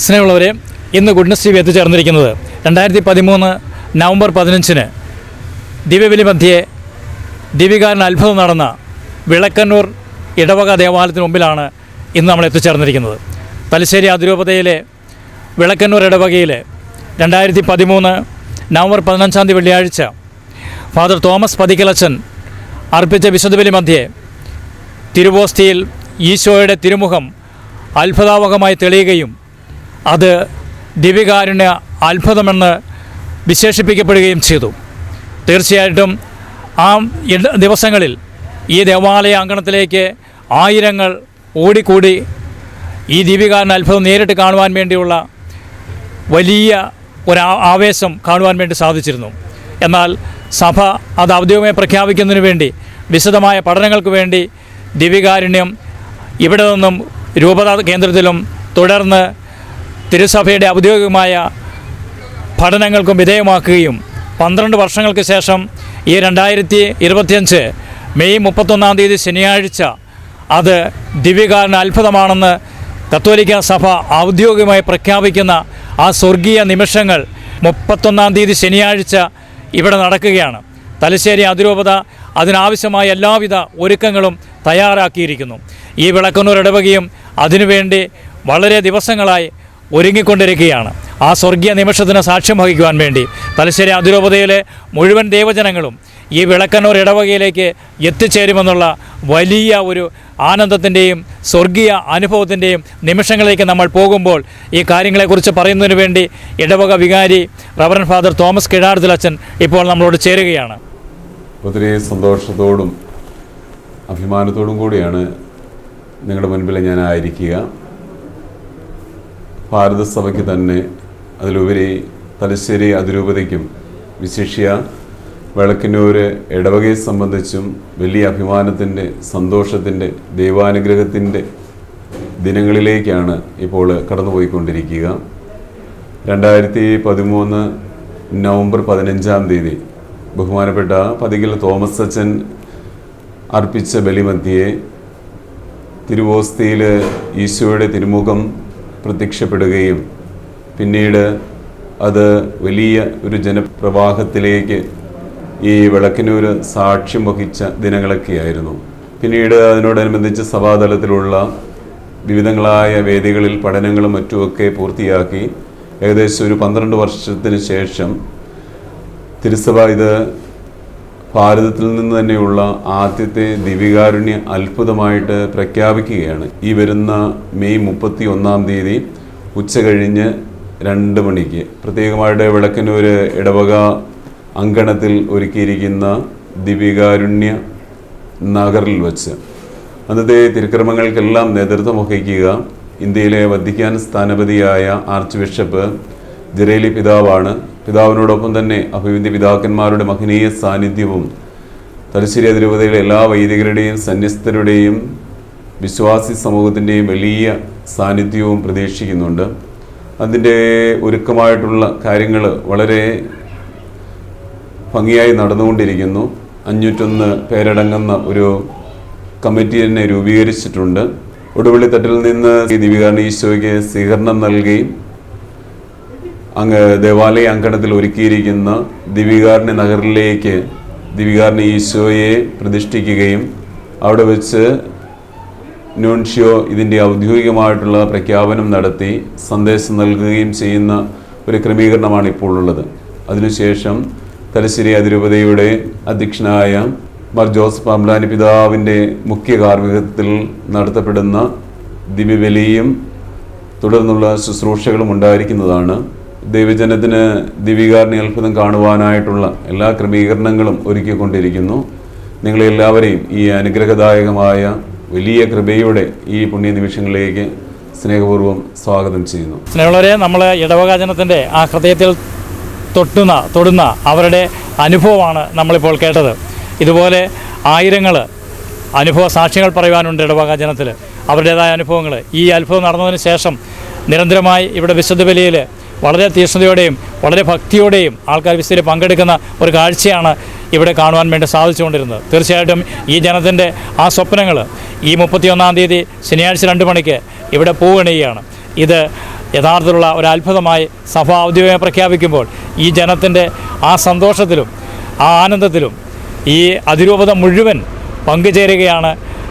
സ്നേഹമുള്ളവരെ, ഇന്ന് goodness TV എത്തിച്ചേർന്നിരിക്കുന്നത് 2013 November 15 ദിവ്യബലി മധ്യേ ദിവികാരൻ അത്ഭുതം നടന്ന വിളക്കന്നൂർ ഇടവക ദേവാലയത്തിന് മുമ്പിലാണ് ഇന്ന് നമ്മൾ എത്തിച്ചേർന്നിരിക്കുന്നത്. തലശ്ശേരി അതിരൂപതയിലെ വിളക്കന്നൂർ ഇടവകയിൽ 2013 നവംബർ 15 വെള്ളിയാഴ്ച ഫാദർ തോമസ് പതിക്കലച്ചൻ അർപ്പിച്ച വിശുദ്ധബലി മധ്യേ തിരുവോസ്തിയിൽ ഈശോയുടെ തിരുമുഖം അത്ഭുതാവഹമായി തെളിയുകയും അത് ദിവികാരുണ്യ അത്ഭുതമെന്ന് വിശേഷിപ്പിക്കപ്പെടുകയും ചെയ്തു. തീർച്ചയായിട്ടും ആ ദിവസങ്ങളിൽ ഈ ദേവാലയ അങ്കണത്തിലേക്ക് ആയിരങ്ങൾ ഓടിക്കൂടി ഈ ദിവികാരുണ്യ അത്ഭുതം നേരിട്ട് കാണുവാൻ വേണ്ടിയുള്ള വലിയ ആവേശം കാണുവാൻ വേണ്ടി സാധിച്ചിരുന്നു. എന്നാൽ സഭ അത് ഔദ്യോഗികമായി പ്രഖ്യാപിക്കുന്നതിന് വേണ്ടി വിശദമായ പഠനങ്ങൾക്ക് വേണ്ടി ദിവികാരുണ്യം ഇവിടെ നിന്നും രൂപതാ കേന്ദ്രത്തിലും തുടർന്ന് തിരുസഭയുടെ ഔദ്യോഗികമായ പഠനങ്ങൾക്കും വിധേയമാക്കുകയും 12 വർഷങ്ങൾക്ക് ശേഷം ഈ 2025 മെയ് 31 ശനിയാഴ്ച അത് ദിവികാരുണ്യ അത്ഭുതമാണെന്ന് കത്തോലിക്ക സഭ ഔദ്യോഗികമായി പ്രഖ്യാപിക്കുന്ന ആ സ്വർഗീയ നിമിഷങ്ങൾ 31 ശനിയാഴ്ച ഇവിടെ നടക്കുകയാണ്. തലശ്ശേരി അതിരൂപത അതിനാവശ്യമായ എല്ലാവിധ ഒരുക്കങ്ങളും തയ്യാറാക്കിയിരിക്കുന്നു. ഈ വിളക്കന്നൂർ ഇടവകയും അതിനുവേണ്ടി വളരെ ദിവസങ്ങളായി ഒരുങ്ങിക്കൊണ്ടിരിക്കുകയാണ്. ആ സ്വർഗീയ നിമിഷത്തിന് സാക്ഷ്യം വഹിക്കുവാൻ വേണ്ടി തലശ്ശേരി അതിരൂപതയിലെ മുഴുവൻ ദേവജനങ്ങളും ഈ വിളക്കന്നൂർ ഇടവകയിലേക്ക് എത്തിച്ചേരുമെന്നുള്ള വലിയ ഒരു ആനന്ദത്തിൻ്റെയും സ്വർഗീയ അനുഭവത്തിൻ്റെയും നിമിഷങ്ങളിലേക്ക് നമ്മൾ പോകുമ്പോൾ ഈ കാര്യങ്ങളെക്കുറിച്ച് പറയുന്നതിന് വേണ്ടി ഇടവക വികാരി റവറൻഡ് ഫാദർ തോമസ് കിഴാരത്തിലച്ചൻ ഇപ്പോൾ നമ്മളോട് ചേരുകയാണ്. ഒത്തിരി സന്തോഷത്തോടും അഭിമാനത്തോടും കൂടിയാണ് നിങ്ങളുടെ മുൻപിൽ ഞാൻ ആയിരിക്കുക. ഭാരതസഭയ്ക്ക് തന്നെ അതിലുപരി തലശ്ശേരി അതിരൂപതയ്ക്കും വിശിഷ്യ വിളക്കന്നൂർ ഇടവകയെ സംബന്ധിച്ചും വലിയ അഭിമാനത്തിൻ്റെ, സന്തോഷത്തിൻ്റെ, ദൈവാനുഗ്രഹത്തിൻ്റെ ദിനങ്ങളിലേക്കാണ് ഇപ്പോൾ കടന്നുപോയിക്കൊണ്ടിരിക്കുക. 2013 നവംബർ 15 ബഹുമാനപ്പെട്ട പതികൽ തോമസ് അച്ചൻ അർപ്പിച്ച ബലിമധ്യേ തിരുവോസ്തിയിൽ ഈശോയുടെ തിരുമുഖം പ്രത്യക്ഷപ്പെടുകയും പിന്നീട് അത് വലിയ ഒരു ജനപ്രവാഹത്തിലേക്ക് ഈ വിളക്കന്നൂർ സാക്ഷ്യം വഹിച്ച ദിനങ്ങളൊക്കെയായിരുന്നു. പിന്നീട് അതിനോടനുബന്ധിച്ച് സഭാതലത്തിലുള്ള വിവിധങ്ങളായ വേദികളിൽ പഠനങ്ങളും മറ്റുമൊക്കെ പൂർത്തിയാക്കി ഏകദേശം ഒരു 12 വർഷത്തിന് ശേഷം തിരുസഭ ഇത് ഭാരതത്തിൽ നിന്ന് തന്നെയുള്ള ആദ്യത്തെ ദിവികാരുണ്യ അത്ഭുതമായിട്ട് പ്രഖ്യാപിക്കുകയാണ്. ഈ വരുന്ന മെയ് 31 ഉച്ചകഴിഞ്ഞ് 2 മണിക്ക് പ്രത്യേകമായിട്ട് വിളക്കന്നൂർ ഇടവക അങ്കണത്തിൽ ഒരുക്കിയിരിക്കുന്ന ദിവികാരുണ്യ നഗറിൽ വച്ച് അന്നത്തെ തിരുക്രമങ്ങൾക്കെല്ലാം നേതൃത്വം വഹിക്കുക ഇന്ത്യയിലെ വത്തിക്കാൻ സ്ഥാനപതിയായ ആർച്ച് ബിഷപ്പ് ജെറേലി പിതാവാണ്. പിതാവിനോടൊപ്പം തന്നെ അഭിവന്ദ്യ പിതാക്കന്മാരുടെ മഹനീയ സാന്നിധ്യവും തലശ്ശേരി അതിരൂപതയിലെ എല്ലാ വൈദികരുടെയും സന്യസ്തരുടെയും വിശ്വാസി സമൂഹത്തിൻ്റെയും വലിയ സാന്നിധ്യവും പ്രതീക്ഷിക്കുന്നുണ്ട്. അതിൻ്റെ ഒരുക്കമായിട്ടുള്ള കാര്യങ്ങൾ വളരെ ഭംഗിയായി നടന്നുകൊണ്ടിരിക്കുന്നു. 501 പേരടങ്ങുന്ന ഒരു കമ്മിറ്റി തന്നെ രൂപീകരിച്ചിട്ടുണ്ട്. ഒടുവിളിത്തട്ടിൽ നിന്ന് ദിവികാരുണ്യ ഈശോയ്ക്ക് സ്വീകരണം നൽകി അങ്ങ് ദേവാലയ അങ്കണത്തിൽ ഒരുക്കിയിരിക്കുന്ന ദിവികാരുണ്യ നഗറിലേക്ക് ദിവികാരുണ്യ ഈശോയെ പ്രതിഷ്ഠിക്കുകയും അവിടെ വെച്ച് നൂൻഷ്യോ ഇതിൻ്റെ ഔദ്യോഗികമായിട്ടുള്ള പ്രഖ്യാപനം നടത്തി സന്ദേശം നൽകുകയും ചെയ്യുന്ന ഒരു ക്രമീകരണമാണ് ഇപ്പോൾ ഉള്ളത്. അതിനുശേഷം തലശ്ശേരി അതിരൂപതയുടെ അധ്യക്ഷനായ മാർ ജോസഫ് പാമ്പ്ലാനി പിതാവിൻ്റെ മുഖ്യ കാർമ്മികത്വത്തിൽ നടത്തപ്പെടുന്ന ദിവ്യബലിയും തുടർന്നുള്ള ശുശ്രൂഷകളും ഉണ്ടായിരിക്കുന്നതാണ്. ദൈവജനത്തിന് ദിവികാരുണ്യ അത്ഭുതം കാണുവാനായിട്ടുള്ള എല്ലാ ക്രമീകരണങ്ങളും ഒരുക്കിക്കൊണ്ടിരിക്കുന്നു. നിങ്ങളെല്ലാവരെയും ഈ അനുഗ്രഹദായകമായ വലിയ കൃപയുടെ ഈ പുണ്യ നിമിഷങ്ങളിലേക്ക് സ്നേഹപൂർവ്വം സ്വാഗതം ചെയ്യുന്നു. സ്നേഹമുള്ളവരെ, നമ്മൾ ഇടവകാജനത്തിൻ്റെ ആ ഹൃദയത്തിൽ തൊടുന്ന അവരുടെ അനുഭവമാണ് നമ്മളിപ്പോൾ കേട്ടത്. ഇതുപോലെ ആയിരങ്ങൾ അനുഭവ സാക്ഷ്യങ്ങൾ പറയുവാനുണ്ട് ഇടവകാജനത്തിൽ, അവരുടേതായ അനുഭവങ്ങൾ. ഈ അത്ഭുതം നടന്നതിന് ശേഷം നിരന്തരമായി ഇവിടെ വിശുദ്ധ ബലിയിൽ വളരെ തീക്ഷ്ണതയോടെയും വളരെ ഭക്തിയോടെയും ആൾക്കാർ വിശുദ്ധയിൽ പങ്കെടുക്കുന്ന ഒരു കാഴ്ചയാണ് ഇവിടെ കാണുവാൻ വേണ്ടി സാധിച്ചുകൊണ്ടിരുന്നത്. തീർച്ചയായിട്ടും ഈ ജനത്തിൻ്റെ ആ സ്വപ്നങ്ങൾ ഈ 31 ശനിയാഴ്ച 2 മണിക്ക് ഇവിടെ പൂവണിയുകയാണ്. ഇത് യഥാർത്ഥത്തിലുള്ള ഒരു അത്ഭുതമായി സഭ ഔദ്യോഗികമായി പ്രഖ്യാപിക്കുമ്പോൾ ഈ ജനത്തിൻ്റെ ആ സന്തോഷത്തിലും ആ ആനന്ദത്തിലും ഈ അതിരൂപത മുഴുവൻ പങ്കുചേരുകയാണ്.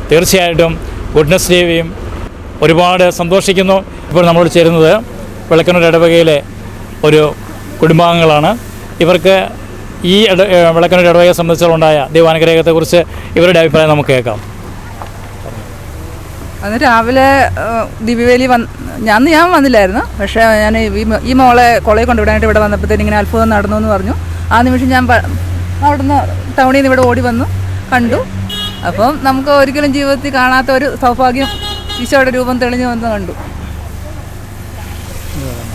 തീർച്ചയായിട്ടും ഗുഡ്നസ് ടിവിയും ഒരുപാട് സന്തോഷിക്കുന്നു. ഇപ്പോൾ നമ്മളോട് ചേരുന്നത് വിളക്കന്നൂർ ഇടവകയിലെ ഒരു കുടുംബാംഗങ്ങളാണ്. ഇവർക്ക് ഈ വിളക്കന്നൂർ ഇടവകയെ സംബന്ധിച്ചുണ്ടായ ദൈവാനുഗ്രഹത്തെക്കുറിച്ച് ഇവരുടെ അഭിപ്രായം നമുക്ക് കേൾക്കാം. അന്ന് രാവിലെ ദിവ്യവേലി ഞാൻ വന്നില്ലായിരുന്നു. പക്ഷേ ഞാൻ ഈ മോളെ കോളേജ് കൊണ്ടുവിടാനായിട്ട് ഇവിടെ വന്നപ്പോഴത്തേന് ഇങ്ങനെ അത്ഭുതം നടന്നു എന്ന് പറഞ്ഞു. ആ നിമിഷം ഞാൻ അവിടുന്ന് ടൗണിൽ നിന്ന് ഇവിടെ ഓടി വന്നു കണ്ടു. അപ്പം നമുക്ക് ഒരിക്കലും ജീവിതത്തിൽ കാണാത്ത ഒരു സൗഭാഗ്യം ഈശോയുടെ രൂപം തെളിഞ്ഞു വന്ന് കണ്ടു.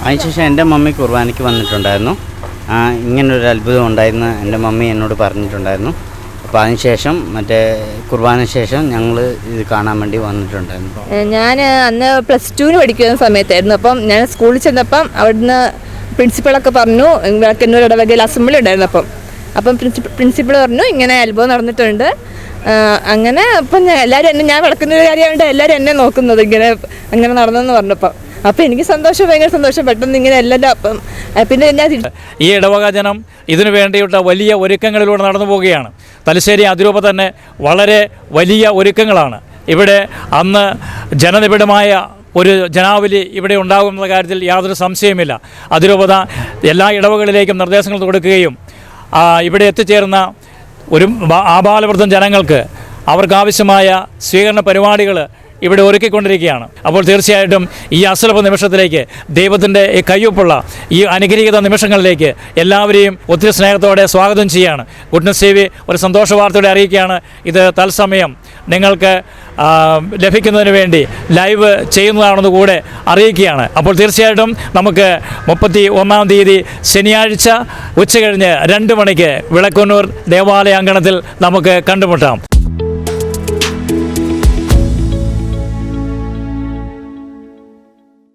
അതിനുശേഷം എൻ്റെ മമ്മി കുർബാനയ്ക്ക് വന്നിട്ടുണ്ടായിരുന്നു. ഇങ്ങനൊരു അത്ഭുതം ഉണ്ടായിരുന്നു എൻ്റെ മമ്മി എന്നോട് പറഞ്ഞിട്ടുണ്ടായിരുന്നു. അപ്പോൾ അതിനുശേഷം കുർബാന ശേഷം ഞങ്ങൾ ഇത് കാണാൻ വേണ്ടി വന്നിട്ടുണ്ടായിരുന്നു. ഞാൻ അന്ന് +2 പഠിക്കുന്ന സമയത്തായിരുന്നു. അപ്പം ഞാൻ സ്കൂളിൽ ചെന്നപ്പം അവിടുന്ന് പ്രിൻസിപ്പളൊക്കെ പറഞ്ഞു, വിളക്കന്നൂർ ഇടവകയിൽ അസംബ്ലി ഉണ്ടായിരുന്നു. അപ്പം പ്രിൻസിപ്പൾ പറഞ്ഞു ഇങ്ങനെ അത്ഭുതം നടന്നിട്ടുണ്ട്. അങ്ങനെ അപ്പം എല്ലാവരും ഞാൻ വിളക്കുന്നൊരു കാര്യമായിട്ട് എല്ലാവരും എന്നെ നോക്കുന്നത് അങ്ങനെ നടന്നെന്ന് പറഞ്ഞപ്പോൾ അപ്പം എനിക്ക് ഭയങ്കര സന്തോഷം. പെട്ടെന്ന് ഇങ്ങനെ എല്ലാവരും അപ്പം പിന്നെ ഞാൻ ഈ ഇടവക ജനം ഇതിനു വേണ്ടിയിട്ട് വലിയ ഒരുക്കങ്ങളിലൂടെ നടന്നു പോവുകയാണ്. തലശ്ശേരി അതിരൂപത തന്നെ വളരെ വലിയ ഒരുക്കങ്ങളാണ്. ഇവിടെ അന്ന് ജനനിബിഡമായ ഒരു ജനാവലി ഇവിടെ ഉണ്ടാകുമെന്ന കാര്യത്തിൽ യാതൊരു സംശയമില്ല. അതിരൂപത എല്ലാ ഇടവകളിലേക്കും നിർദ്ദേശങ്ങൾ കൊടുക്കുകയും ഇവിടെ എത്തിച്ചേർന്ന ഒരു ആബാലവൃദ്ധം ജനങ്ങൾക്ക് അവർക്കാവശ്യമായ സ്വീകരണ പരിപാടികൾ ഇവിടെ ഒരുക്കിക്കൊണ്ടിരിക്കുകയാണ്. അപ്പോൾ തീർച്ചയായിട്ടും ഈ അസുലഭ നിമിഷത്തിലേക്ക് ദൈവത്തിൻ്റെ ഈ കയ്യൊപ്പുള്ള ഈ അനുഗ്രഹീത നിമിഷങ്ങളിലേക്ക് എല്ലാവരെയും ഒത്തിരി സ്നേഹത്തോടെ സ്വാഗതം ചെയ്യുകയാണ്. ഗുഡ്നസ് ടിവി ഒരു സന്തോഷ വാർത്തയോടെ അറിയിക്കുകയാണ്. ഇത് തത്സമയം നിങ്ങൾക്ക് ലഭിക്കുന്നതിന് വേണ്ടി ലൈവ് ചെയ്യുന്നതാണെന്ന് കൂടെ അറിയിക്കുകയാണ്. അപ്പോൾ തീർച്ചയായിട്ടും നമുക്ക് 31-ാം തീയതി ശനിയാഴ്ച ഉച്ചകഴിഞ്ഞ് 2 മണിക്ക് വിളക്കന്നൂർ ദേവാലയ അങ്കണത്തിൽ നമുക്ക് കണ്ടുമുട്ടാം.